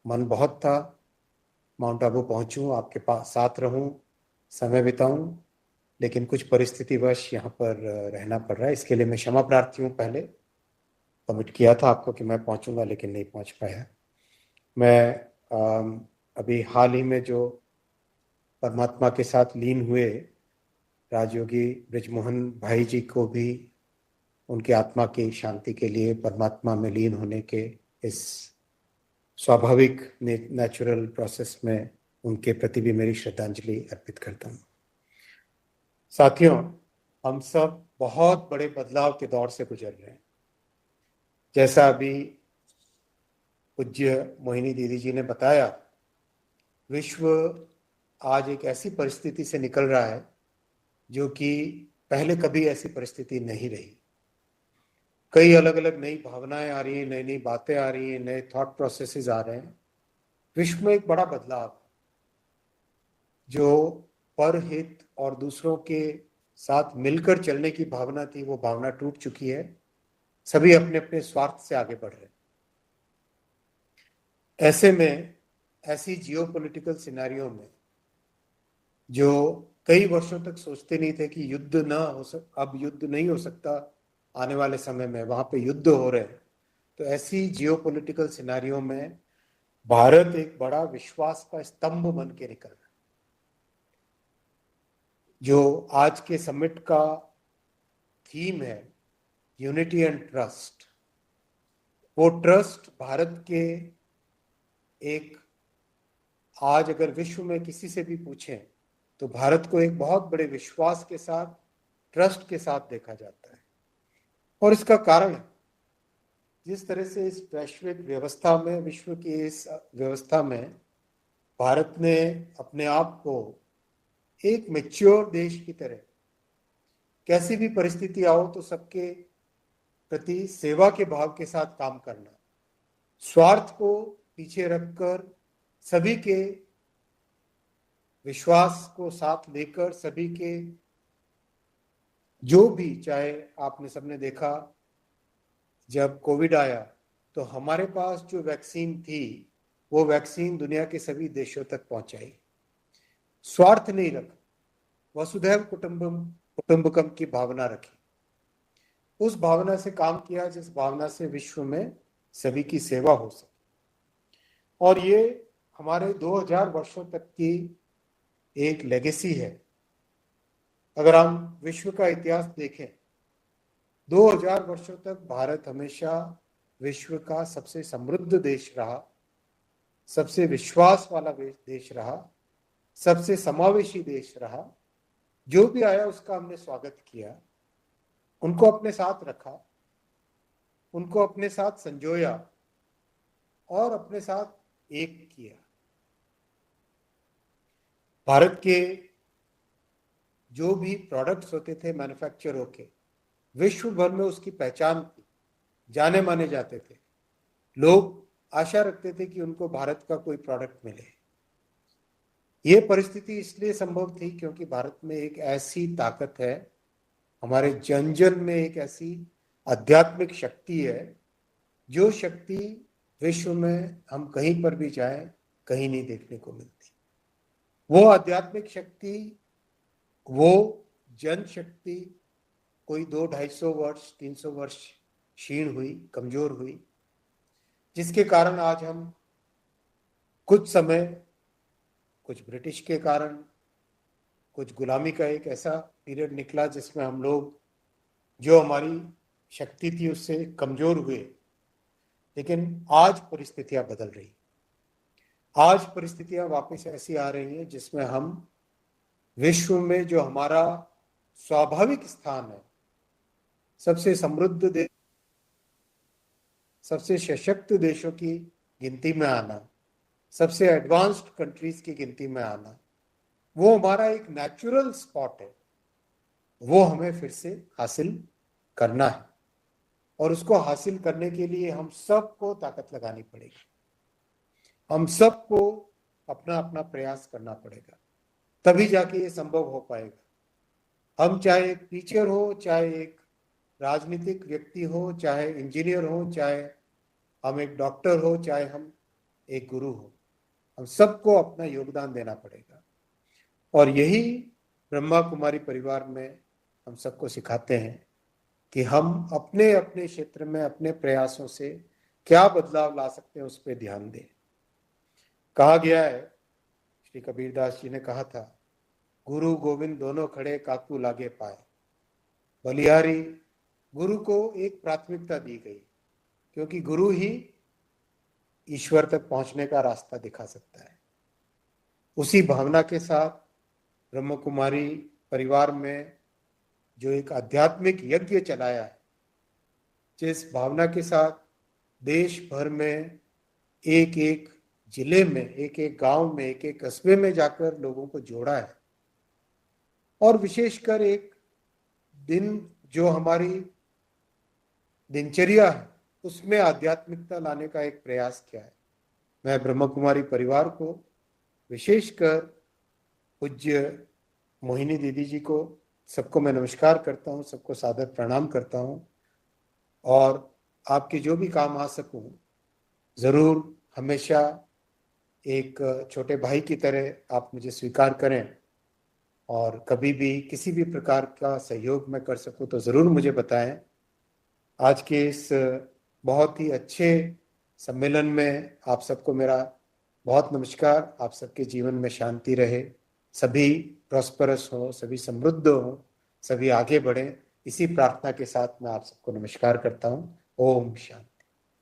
मन बहुत था माउंट आबू पहुंचूं, आपके पास साथ रहूं, समय बिताऊं, लेकिन कुछ परिस्थितिवश यहाँ पर रहना पड़ रहा है। इसके लिए मैं क्षमा प्रार्थी हूँ। पहले कमिट किया था आपको कि मैं पहुंचूंगा, लेकिन नहीं पहुंच पाया। मैं अभी हाल ही में जो परमात्मा के साथ लीन हुए राजयोगी ब्रिजमोहन भाई जी को भी उनकी आत्मा की शांति के लिए परमात्मा में लीन होने के इस स्वाभाविक नेचुरल प्रोसेस में उनके प्रति भी मेरी श्रद्धांजलि अर्पित करता हूँ। साथियों, हम सब बहुत बड़े बदलाव के दौर से गुजर रहे हैं। जैसा अभी पूज्य मोहिनी दीदी जी ने बताया, विश्व आज एक ऐसी परिस्थिति से निकल रहा है जो कि पहले कभी ऐसी परिस्थिति नहीं रही। कई अलग अलग नई भावनाएं आ रही हैं, नई नई बातें आ रही हैं, नए थॉट प्रोसेसेस आ रहे हैं। विश्व में एक बड़ा बदलाव जो परहित और दूसरों के साथ मिलकर चलने की भावना थी, वो भावना टूट चुकी है। सभी अपने अपने स्वार्थ से आगे बढ़ रहे हैं। ऐसे में ऐसी जियोपॉलिटिकल सिनेरियो में जो कई वर्षों तक सोचते नहीं थे कि युद्ध ना हो अब युद्ध नहीं हो सकता, आने वाले समय में वहां पे युद्ध हो रहे हैं, तो ऐसी जियोपॉलिटिकल सिनेरियो में भारत एक बड़ा विश्वास का स्तंभ बन के निकल रहा है। जो आज के समिट का थीम है, यूनिटी एंड ट्रस्ट, वो ट्रस्ट भारत के एक, आज अगर विश्व में किसी से भी पूछें तो भारत को एक बहुत बड़े विश्वास के साथ, ट्रस्ट के साथ देखा जाता है। और इसका कारण है जिस तरह से इस वैश्विक व्यवस्था में, विश्व की इस व्यवस्था में भारत ने अपने आप को एक मैच्योर देश की तरह, कैसी भी परिस्थिति आओ तो सबके प्रति सेवा के भाव के साथ काम करना, स्वार्थ को पीछे रखकर सभी के विश्वास को साथ लेकर, सभी के जो भी, चाहे आपने सबने देखा जब कोविड आया तो हमारे पास जो वैक्सीन थी वो वैक्सीन दुनिया के सभी देशों तक पहुंचाई। स्वार्थ नहीं रखा, वसुधैव कुटुंबकम की भावना रखी, उस भावना से काम किया जिस भावना से विश्व में सभी की सेवा हो सके। और ये हमारे 2000 वर्षों तक की एक लेगेसी है। अगर हम विश्व का इतिहास देखें, 2000 वर्षों तक भारत हमेशा विश्व का सबसे समृद्ध देश रहा, सबसे विश्वास वाला देश रहा, सबसे समावेशी देश रहा। जो भी आया उसका हमने स्वागत किया, उनको अपने साथ रखा, उनको अपने साथ संजोया और अपने साथ एक किया। भारत के जो भी प्रोडक्ट्स होते थे मैन्युफैक्चर होके, विश्व भर में उसकी पहचान थी, जाने माने जाते थे। लोग आशा रखते थे कि उनको भारत का कोई प्रोडक्ट मिले। ये परिस्थिति इसलिए संभव थी क्योंकि भारत में एक ऐसी ताकत है, हमारे जन जन में एक ऐसी आध्यात्मिक शक्ति है, जो शक्ति विश्व में हम कहीं पर भी जाएं कहीं नहीं देखने को मिलती। वो आध्यात्मिक शक्ति, वो जन शक्ति कोई 200-250 वर्ष, 300 वर्ष क्षीण हुई, कमजोर हुई, जिसके कारण आज हम कुछ समय, कुछ ब्रिटिश के कारण, कुछ गुलामी का एक ऐसा पीरियड निकला जिसमें हम लोग, जो हमारी शक्ति थी उससे कमजोर हुए। लेकिन आज परिस्थितियां बदल रही, आज परिस्थितियां वापस ऐसी आ रही हैं जिसमें हम विश्व में जो हमारा स्वाभाविक स्थान है, सबसे समृद्ध देश, सबसे सशक्त देशों की गिनती में आना, सबसे एडवांस्ड कंट्रीज की गिनती में आना, वो हमारा एक नेचुरल स्पॉट है। वो हमें फिर से हासिल करना है और उसको हासिल करने के लिए हम सबको ताकत लगानी पड़ेगी, हम सबको अपना अपना प्रयास करना पड़ेगा, तभी जाके ये संभव हो पाएगा। हम चाहे एक टीचर हो, चाहे एक राजनीतिक व्यक्ति हो, चाहे इंजीनियर हो, चाहे हम एक डॉक्टर हो, चाहे हम एक गुरु हो। हम सबको अपना योगदान देना पड़ेगा और यही ब्रह्मा कुमारी परिवार में हम सबको सिखाते हैं कि हम अपने अपने क्षेत्र में अपने प्रयासों से क्या बदलाव ला सकते हैं उस पर ध्यान दें। कहा गया है, श्री कबीरदास जी ने कहा था, गुरु गोविंद दोनों खड़े काकू लागे पाए। बलिहारी गुरु को एक प्राथमिकता दी गई क्योंकि गुरु ही ईश्वर तक पहुंचने का रास्ता दिखा सकता है। उसी भावना के साथ ब्रह्म कुमारी परिवार में जो एक आध्यात्मिक यज्ञ चलाया है, जिस भावना के साथ देश भर में एक एक जिले में, एक एक गांव में, एक एक कस्बे में जाकर लोगों को जोड़ा है और विशेषकर एक दिन जो हमारी दिनचर्या है उसमें आध्यात्मिकता लाने का एक प्रयास किया है। मैं ब्रह्म कुमारी परिवार को, विशेषकर पूज्य मोहिनी दीदी जी को, सबको मैं नमस्कार करता हूँ, सबको सादर प्रणाम करता हूँ और आपके जो भी काम आ सकूं ज़रूर हमेशा एक छोटे भाई की तरह आप मुझे स्वीकार करें और कभी भी किसी भी प्रकार का सहयोग मैं कर सकूं तो ज़रूर मुझे बताएं। आज के इस बहुत ही अच्छे सम्मेलन में आप सबको मेरा बहुत नमस्कार। आप सबके जीवन में शांति रहे, सभी प्रॉस्परस हो, सभी समृद्ध हो, सभी आगे बढ़ें, इसी प्रार्थना के साथ मैं आप सबको नमस्कार करता हूँ। ओम शांति।